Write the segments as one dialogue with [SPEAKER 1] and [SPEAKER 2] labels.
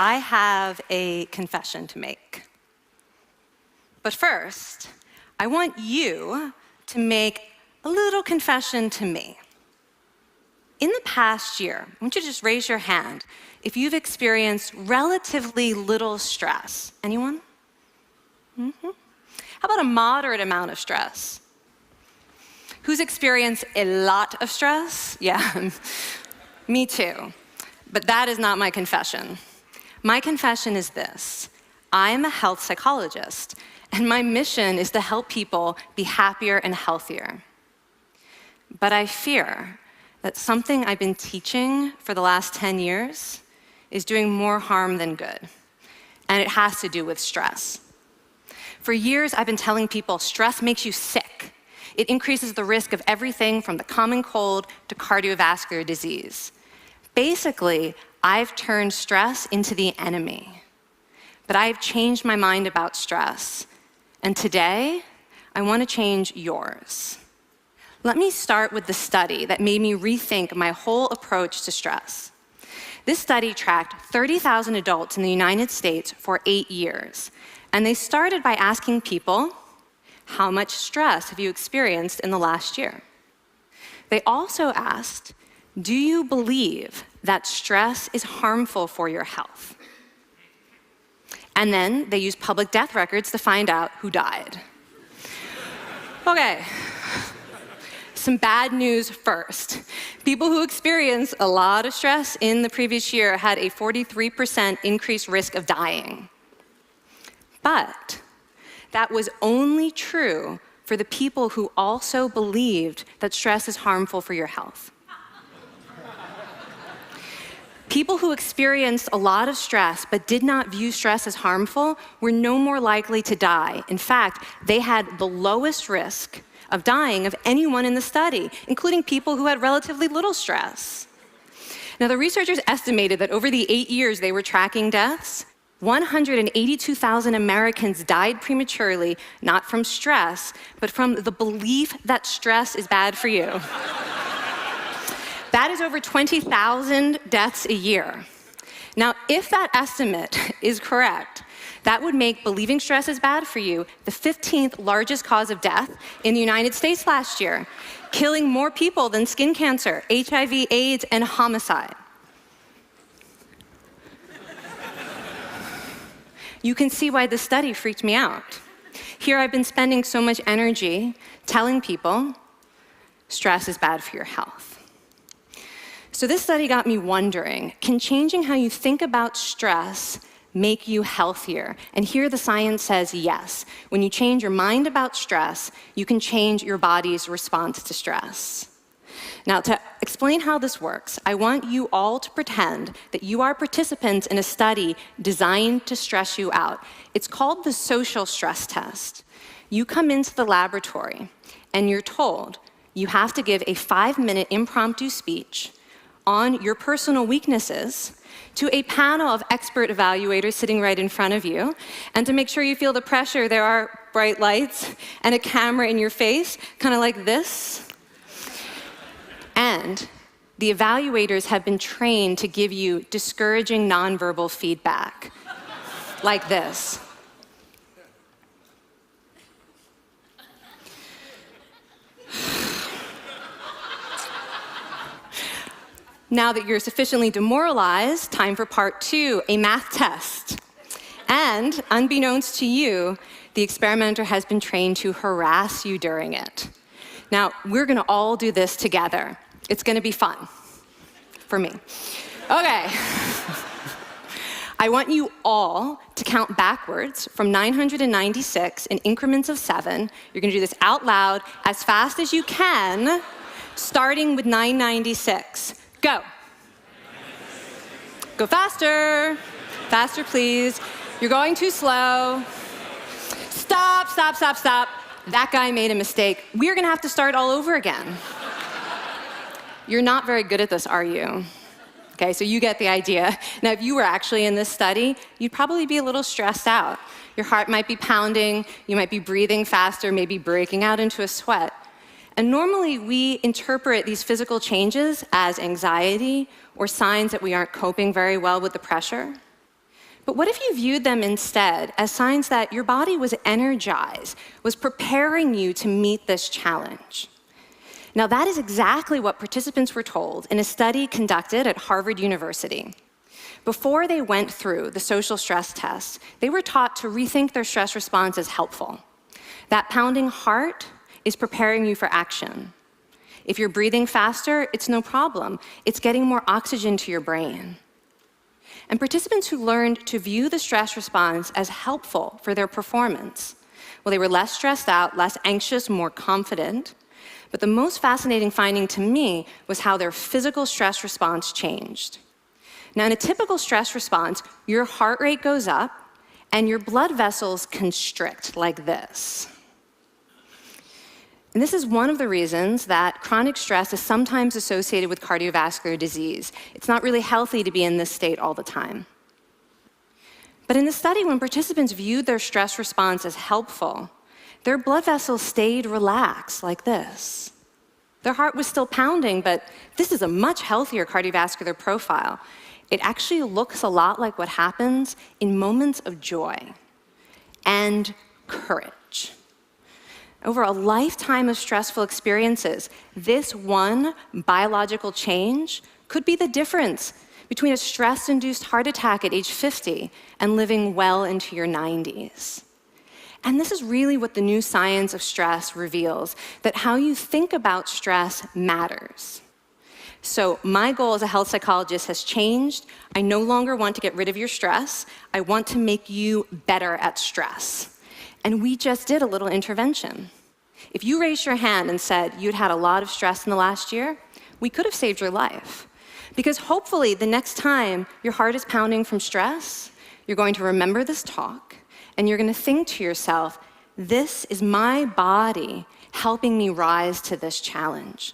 [SPEAKER 1] I have a confession to make. But first, I want you to make a little confession to me. In the past year, I want you to just raise your hand if you've experienced relatively little stress. Anyone? How about a moderate amount of stress? Who's experienced a lot of stress? Yeah, me too. But that is not my confession. My confession is this: I am a health psychologist, and my mission is to help people be happier and healthier. But I fear that something I've been teaching for the last 10 years is doing more harm than good, and it has to do with stress. For years, I've been telling people stress makes you sick. It increases the risk of everything from the common cold to cardiovascular disease. Basically, I've turned stress into the enemy. But I've changed my mind about stress. And today, I want to change yours. Let me start with the study that made me rethink my whole approach to stress. This study tracked 30,000 adults in the United States for 8 years. And they started by asking people, how much stress have you experienced in the last year? They also asked, do you believe that stress is harmful for your health? And then they used public death records to find out who died. Okay, some bad news first. People who experienced a lot of stress in the previous year had a 43% increased risk of dying. But that was only true for the people who also believed that stress is harmful for your health. People who experienced a lot of stress but did not view stress as harmful were no more likely to die. In fact, they had the lowest risk of dying of anyone in the study, including people who had relatively little stress. Now, the researchers estimated that over the 8 years they were tracking deaths, 182,000 Americans died prematurely, not from stress, but from the belief that stress is bad for you. That is over 20,000 deaths a year. Now, if that estimate is correct, that would make believing stress is bad for you the 15th largest cause of death in the United States last year, killing more people than skin cancer, HIV, AIDS, and homicide. You can see why this study freaked me out. Here I've been spending so much energy telling people stress is bad for your health. So this study got me wondering, can changing how you think about stress make you healthier? And here the science says yes. When you change your mind about stress, you can change your body's response to stress. Now, to explain how this works, I want you all to pretend that you are participants in a study designed to stress you out. It's called the social stress test. You come into the laboratory, and you're told you have to give a 5-minute impromptu speech on your personal weaknesses to a panel of expert evaluators sitting right in front of you. And to make sure you feel the pressure, there are bright lights and a camera in your face, kind of like this. And the evaluators have been trained to give you discouraging nonverbal feedback, like this. Now that you're sufficiently demoralized, time for part 2, a math test. And unbeknownst to you, the experimenter has been trained to harass you during it. Now, we're gonna all do this together. It's gonna be fun, for me. Okay. I want you all to count backwards from 996 in increments of 7. You're gonna do this out loud as fast as you can, starting with 996. Go. Go faster. Faster, please. You're going too slow. Stop, stop, stop, stop. That guy made a mistake. We're gonna have to start all over again. You're not very good at this, are you? Okay, so you get the idea. Now, if you were actually in this study, you'd probably be a little stressed out. Your heart might be pounding, you might be breathing faster, maybe breaking out into a sweat. And normally, we interpret these physical changes as anxiety or signs that we aren't coping very well with the pressure. But what if you viewed them instead as signs that your body was energized, was preparing you to meet this challenge? Now, that is exactly what participants were told in a study conducted at Harvard University. Before they went through the social stress test, they were taught to rethink their stress response as helpful. That pounding heart is preparing you for action. If you're breathing faster, it's no problem. It's getting more oxygen to your brain. And participants who learned to view the stress response as helpful for their performance, well, they were less stressed out, less anxious, more confident. But the most fascinating finding to me was how their physical stress response changed. Now, in a typical stress response, your heart rate goes up and your blood vessels constrict like this. And this is one of the reasons that chronic stress is sometimes associated with cardiovascular disease. It's not really healthy to be in this state all the time. But in the study, when participants viewed their stress response as helpful, their blood vessels stayed relaxed like this. Their heart was still pounding, but this is a much healthier cardiovascular profile. It actually looks a lot like what happens in moments of joy and courage. Over a lifetime of stressful experiences, this one biological change could be the difference between a stress-induced heart attack at age 50 and living well into your 90s. And this is really what the new science of stress reveals, that how you think about stress matters. So my goal as a health psychologist has changed. I no longer want to get rid of your stress. I want to make you better at stress. And we just did a little intervention. If you raised your hand and said you'd had a lot of stress in the last year, we could have saved your life. Because hopefully the next time your heart is pounding from stress, you're going to remember this talk, and you're going to think to yourself, this is my body helping me rise to this challenge.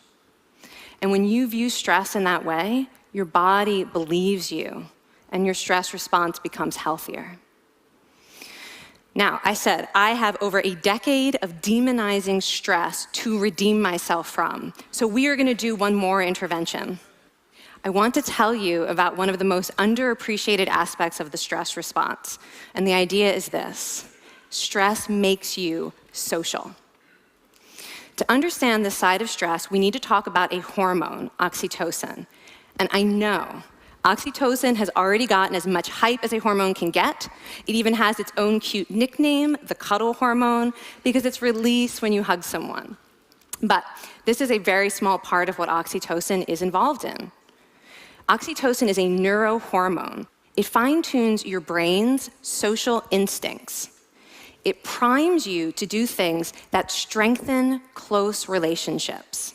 [SPEAKER 1] And when you view stress in that way, your body believes you, and your stress response becomes healthier. Now, I said I have over a decade of demonizing stress to redeem myself from. So we are going to do one more intervention. I want to tell you about one of the most underappreciated aspects of the stress response. And the idea is this: stress makes you social. To understand this side of stress, we need to talk about a hormone, oxytocin. And I know oxytocin has already gotten as much hype as a hormone can get. It even has its own cute nickname, the cuddle hormone, because it's released when you hug someone. But this is a very small part of what oxytocin is involved in. Oxytocin is a neurohormone. It fine-tunes your brain's social instincts. It primes you to do things that strengthen close relationships.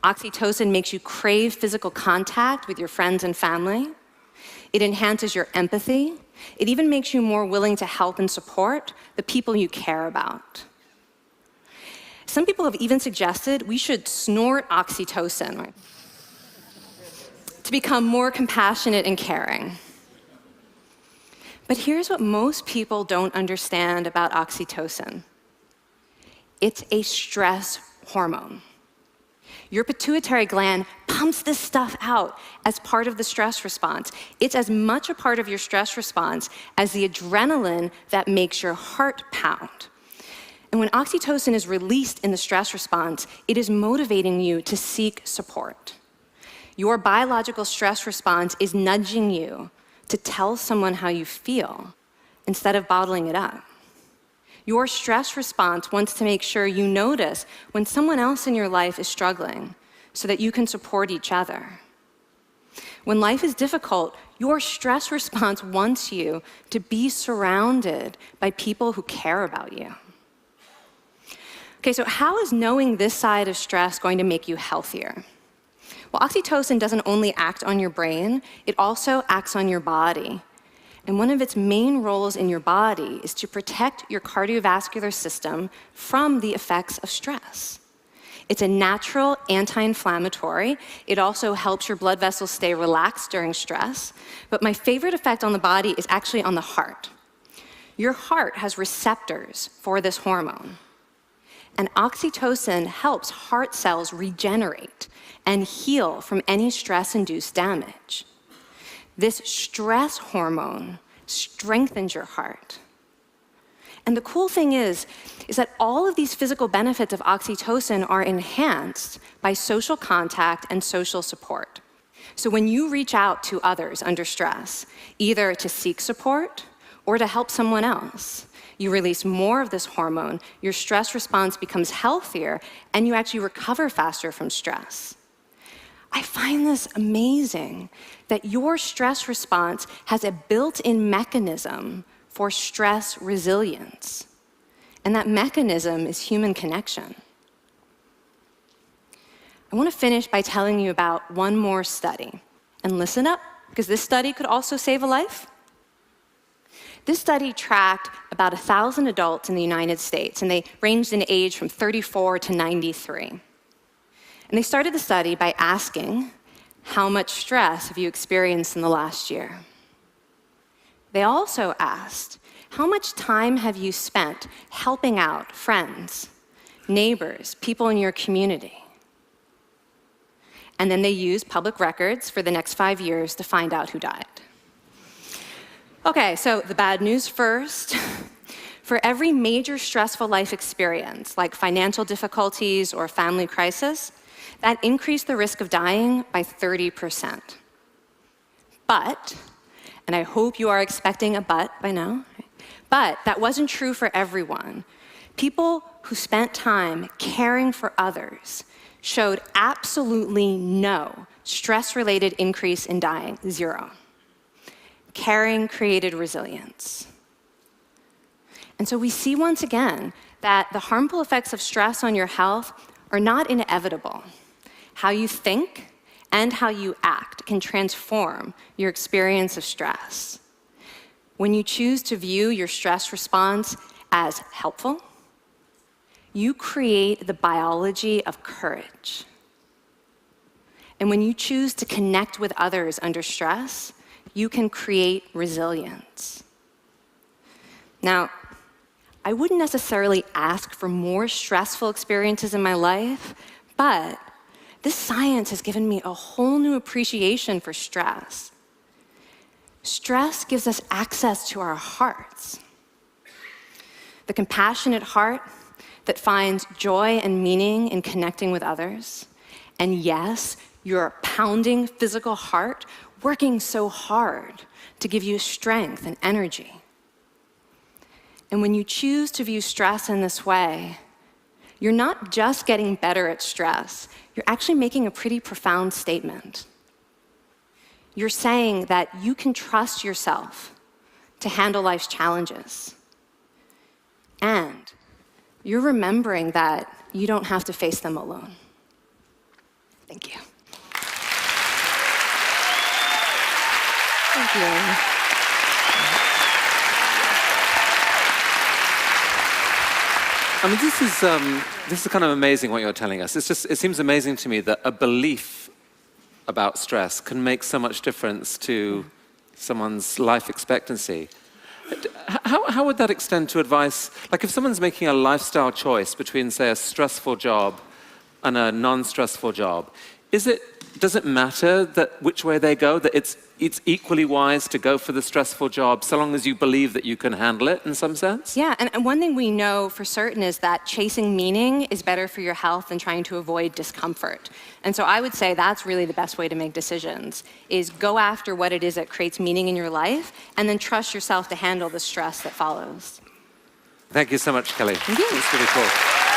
[SPEAKER 1] Oxytocin makes you crave physical contact with your friends and family. It enhances your empathy. It even makes you more willing to help and support the people you care about. Some people have even suggested we should snort oxytocin, right, to become more compassionate and caring. But here's what most people don't understand about oxytocin. It's a stress hormone. Your pituitary gland pumps this stuff out as part of the stress response. It's as much a part of your stress response as the adrenaline that makes your heart pound. And when oxytocin is released in the stress response, it is motivating you to seek support. Your biological stress response is nudging you to tell someone how you feel instead of bottling it up. Your stress response wants to make sure you notice when someone else in your life is struggling so that you can support each other. When life is difficult, your stress response wants you to be surrounded by people who care about you. Okay, so how is knowing this side of stress going to make you healthier? Well, oxytocin doesn't only act on your brain, it also acts on your body. And one of its main roles in your body is to protect your cardiovascular system from the effects of stress. It's a natural anti-inflammatory. It also helps your blood vessels stay relaxed during stress. But my favorite effect on the body is actually on the heart. Your heart has receptors for this hormone. And oxytocin helps heart cells regenerate and heal from any stress-induced damage. This stress hormone strengthens your heart. And the cool thing is that all of these physical benefits of oxytocin are enhanced by social contact and social support. So when you reach out to others under stress, either to seek support or to help someone else, you release more of this hormone, your stress response becomes healthier, and you actually recover faster from stress. I find this amazing that your stress response has a built-in mechanism for stress resilience. And that mechanism is human connection. I want to finish by telling you about one more study. And listen up, because this study could also save a life. This study tracked about 1,000 adults in the United States, and they ranged in age from 34 to 93. And they started the study by asking, how much stress have you experienced in the last year? They also asked, how much time have you spent helping out friends, neighbors, people in your community? And then they used public records for the next 5 years to find out who died. Okay, so the bad news first. For every major stressful life experience, like financial difficulties or family crisis, that increased the risk of dying by 30%. But, and I hope you are expecting a but by now, but that wasn't true for everyone. People who spent time caring for others showed absolutely no stress-related increase in dying, 0. Caring created resilience. And so we see once again that the harmful effects of stress on your health are not inevitable. How you think and how you act can transform your experience of stress. When you choose to view your stress response as helpful, you create the biology of courage. And when you choose to connect with others under stress, you can create resilience. Now, I wouldn't necessarily ask for more stressful experiences in my life, but this science has given me a whole new appreciation for stress. Stress gives us access to our hearts. The compassionate heart that finds joy and meaning in connecting with others. And yes, your pounding physical heart working so hard to give you strength and energy. And when you choose to view stress in this way, you're not just getting better at stress, you're actually making a pretty profound statement. You're saying that you can trust yourself to handle life's challenges. And you're remembering that you don't have to face them alone. Thank you. Thank you.
[SPEAKER 2] I mean, this is kind of amazing what you're telling us. It seems amazing to me that a belief about stress can make so much difference to someone's life expectancy. How would that extend to advice? Like if someone's making a lifestyle choice between, say, a stressful job and a non-stressful job, does it matter that which way they go, that it's equally wise to go for the stressful job so long as you believe that you can handle it in some sense?
[SPEAKER 1] Yeah, and one thing we know for certain is that chasing meaning is better for your health than trying to avoid discomfort. And so I would say that's really the best way to make decisions, is go after what it is that creates meaning in your life, and then trust yourself to handle the stress that follows.
[SPEAKER 2] Thank you so much, Kelly.
[SPEAKER 1] Thank you.
[SPEAKER 2] It's really cool.